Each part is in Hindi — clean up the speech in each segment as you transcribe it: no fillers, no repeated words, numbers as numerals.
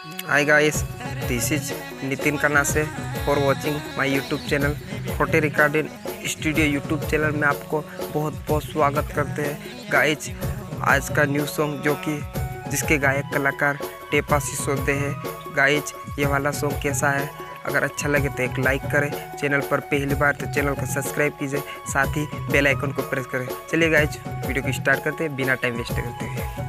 Hi guys, this is Nitin Kanase for watching my YouTube channel खोटे रिकॉर्डिंग स्टूडियो यूट्यूब चैनल में आपको बहुत बहुत स्वागत करते हैं गाइज। आज का न्यू सॉन्ग जो कि जिसके गायक कलाकार टेपा सिसोदे हैं गाइज। ये वाला सॉन्ग कैसा है? अगर अच्छा लगे तो एक लाइक करें, चैनल पर पहली बार तो चैनल को सब्सक्राइब कीजिए, साथ ही बेल आइकन को प्रेस करें। चलिए गाइज वीडियो को स्टार्ट करते हैं बिना टाइम वेस्ट करते हैं।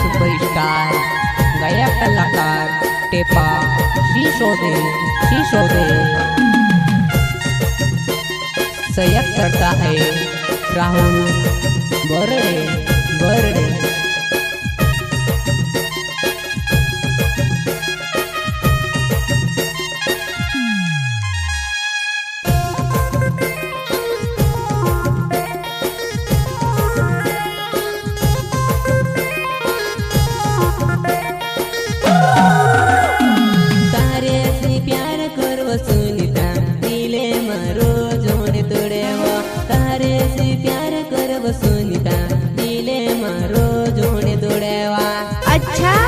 सुपरस्टार गायक कलाकार टेपा सिसोदे सहयोग करता है राहुल बर्डे। सुनीता दिले मारो जोड़े तोड़े वो तारे से प्यार कर सुनीता दिले मारो जोड़े तोड़े वा। अच्छा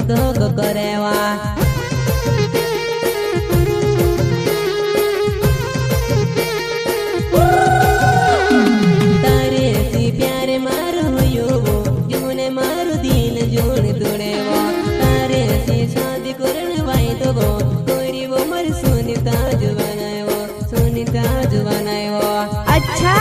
धोक करे वा। तारे से प्यार मारो यो वो जूने मारो दिल जोड़ तोड़े वो तारे से शादी करने वाई तो वो कोई वो मर सुनीता जो बनाए वो। अच्छा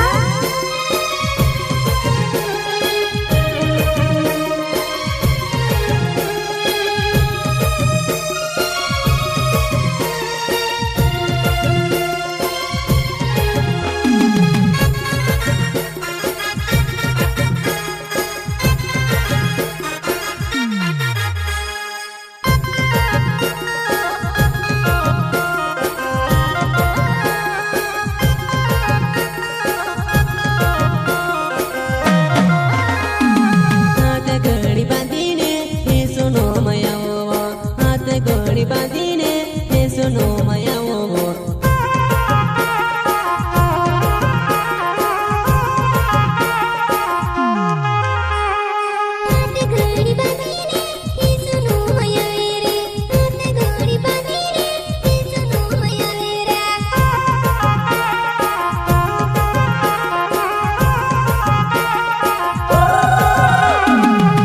बांधीने हे सुनो माया वो घड़ी बांधीने हे सुनो माया रे घड़ी बांधीने हे सुनो माया रे।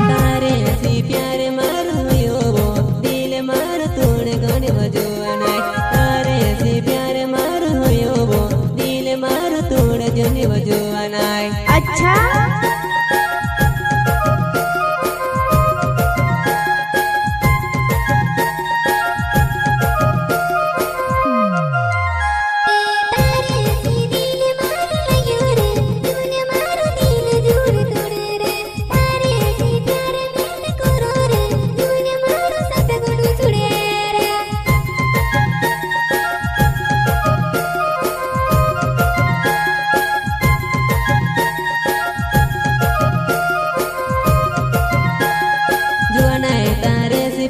तारे से प्यार मारो यो वो दिल मारो तोड़े गाने बजवाना तारे से प्यार मारो यो वो दिल मारो तोड़े गाने बजवाना। अच्छा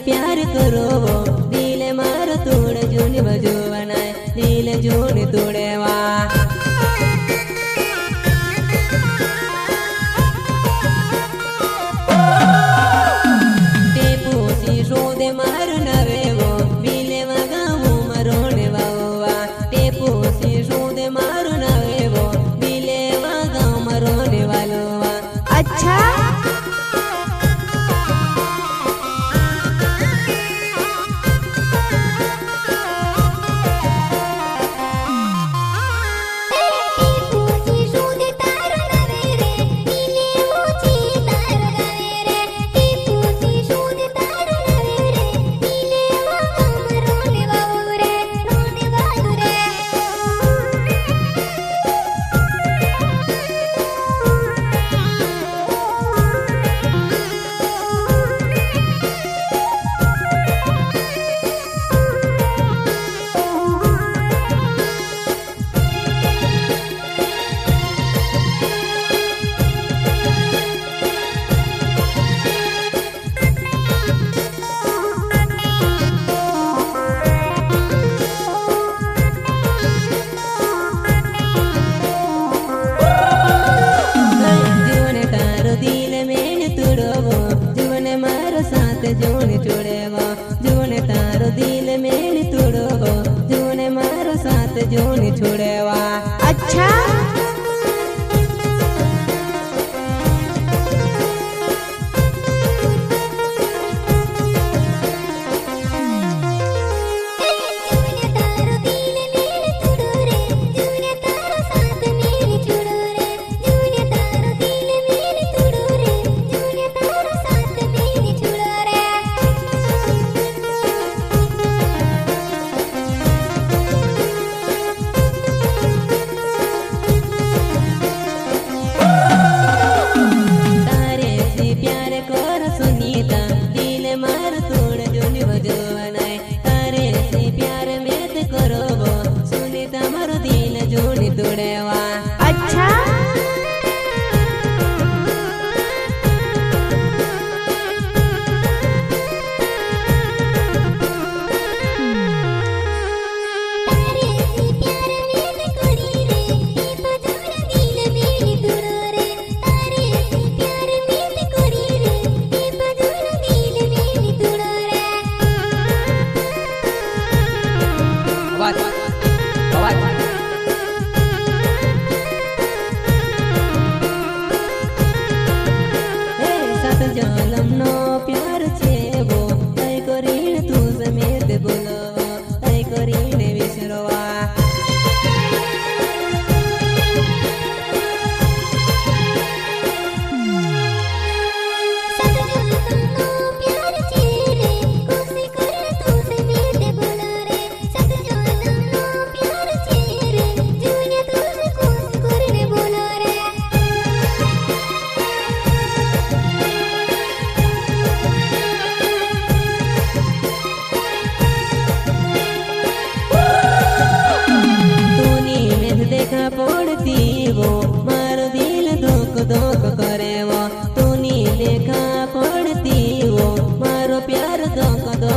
प्यार करो वो दिल मारो तोड़ जोन बजवाना दिल जोन तोड़े वा। टेपो सिसोदे मारो नवे वो बिले वगाऊ मरोने वावा टेपो सिसोदे मारो नवे वो बिले वगाऊ मरोने वालो वा। अच्छा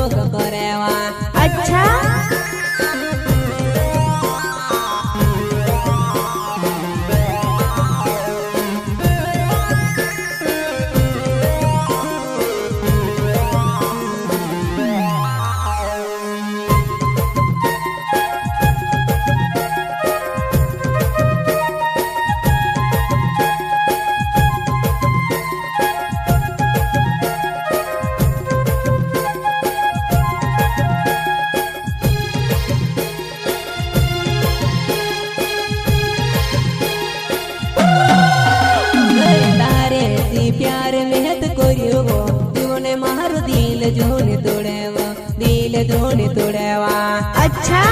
शोक करेवा। अच्छा प्यार में तो कोरियो जीवने मारो दिल जोने तोड़ेवा, दिल जोने तोड़ेवा। अच्छा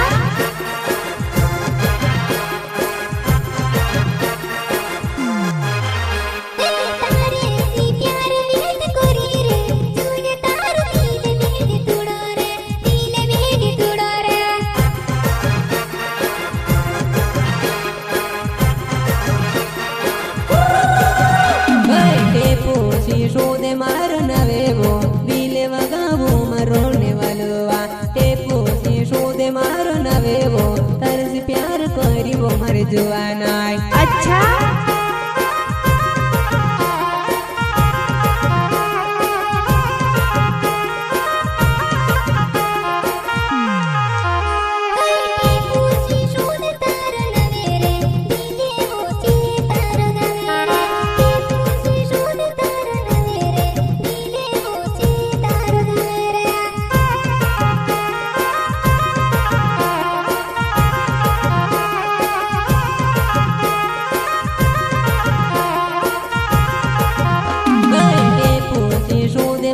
शोधे मारो नवेवो बिले वगावो मरोने वालोवा। टेपो से शोधे मारो नवेवो तरस प्यार करीबो मर जुआनाय। अच्छा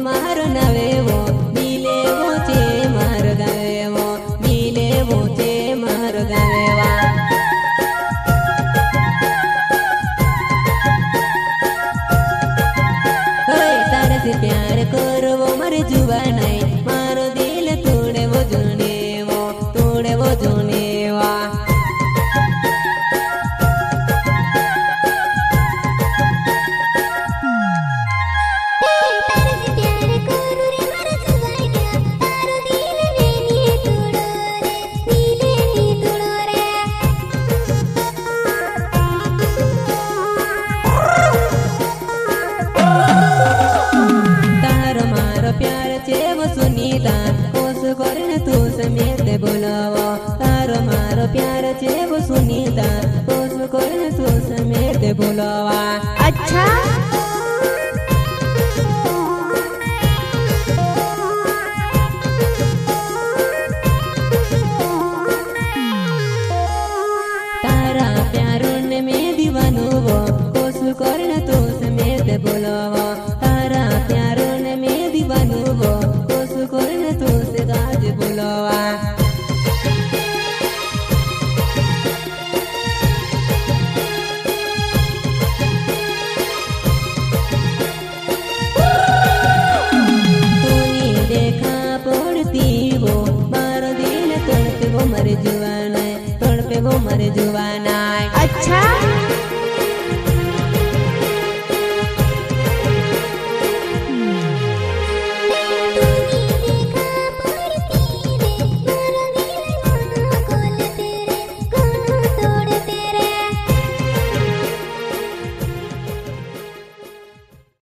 मारो नवेवो बिले वोचे मार गवेवो, बिले वोचे मार गवेवा। तरस प्यार करो मर जुआनाय मारो दिल तोड़े वो जुनेवो, तोड़े वो जुनेवा। सुनीता कोस करने तू समेत बोलावा। तारो मारो प्यार चेव सुनीता कोस करने तू समेत बोलावा। अच्छा तारा प्यारों में दीवानो वो कोस करने तू समेत बोलावा। तारा प्यारों में दीवानो वो करने तो से गाज बुलावा। तूने देखा पड़ती वो मारो दिल तड़पे वो मर जुआना, तड़पे वो मर जुआना।